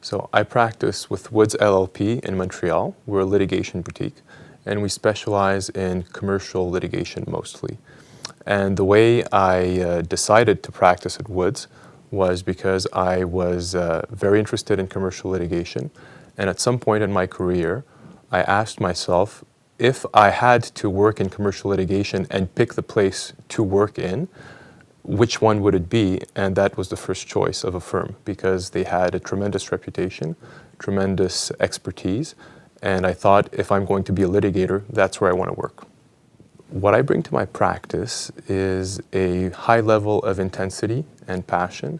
So I practice with Woods LLP in Montreal. We're a litigation boutique, and we specialize in commercial litigation mostly. And the way I decided to practice at Woods was because I was very interested in commercial litigation. And at some point in my career, I asked myself, if I had to work in commercial litigation and pick the place to work in, which one would it be? And that was the first choice of a firm because they had a tremendous reputation, tremendous expertise, and I thought if I'm going to be a litigator, that's where I want to work. What I bring to my practice is a high level of intensity and passion.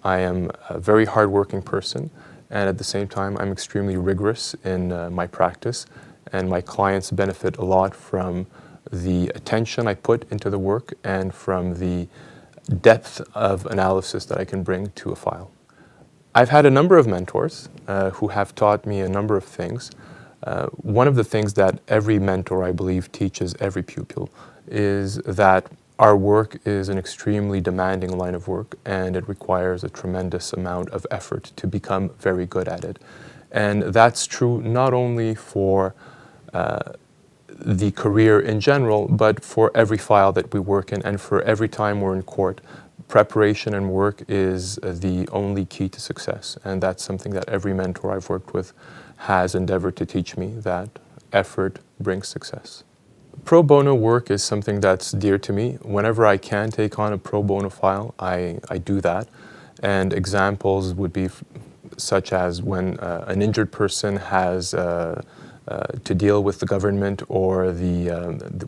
I am a very hardworking person, and at the same time, I'm extremely rigorous in my practice, and my clients benefit a lot from the attention I put into the work and from the depth of analysis that I can bring to a file. I've had a number of mentors who have taught me a number of things. One of the things that every mentor, I believe, teaches every pupil is that our work is an extremely demanding line of work and it requires a tremendous amount of effort to become very good at it. And that's true not only for the career in general, but for every file that we work in and for every time we're in court. Preparation and work is the only key to success, and that's something that every mentor I've worked with has endeavored to teach me, that effort brings success. Pro bono work is something that's dear to me. Whenever I can take on a pro bono file, I do that, and examples would be such as when an injured person has to deal with the government or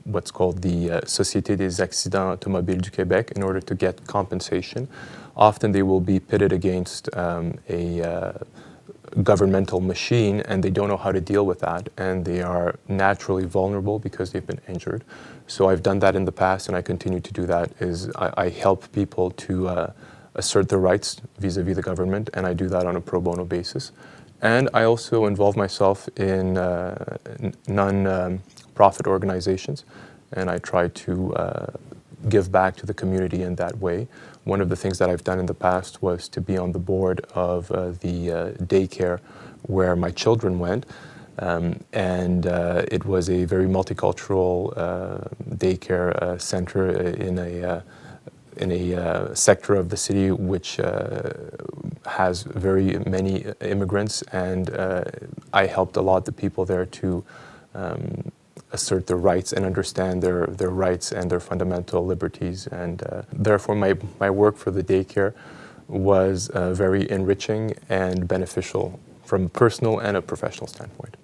what's called the Société des Accidents Automobiles du Québec in order to get compensation. Often they will be pitted against a governmental machine and they don't know how to deal with that, and they are naturally vulnerable because they've been injured. So I've done that in the past and I continue to do that. I help people to assert their rights vis-a-vis the government, and I do that on a pro bono basis. And I also involve myself in non-profit organizations, and I try to give back to the community in that way. One of the things that I've done in the past was to be on the board of the daycare where my children went, and it was a very multicultural daycare center in a sector of the city which has very many immigrants, and I helped a lot the people there to assert their rights and understand their rights and their fundamental liberties, and therefore my work for the daycare was very enriching and beneficial from a personal and a professional standpoint.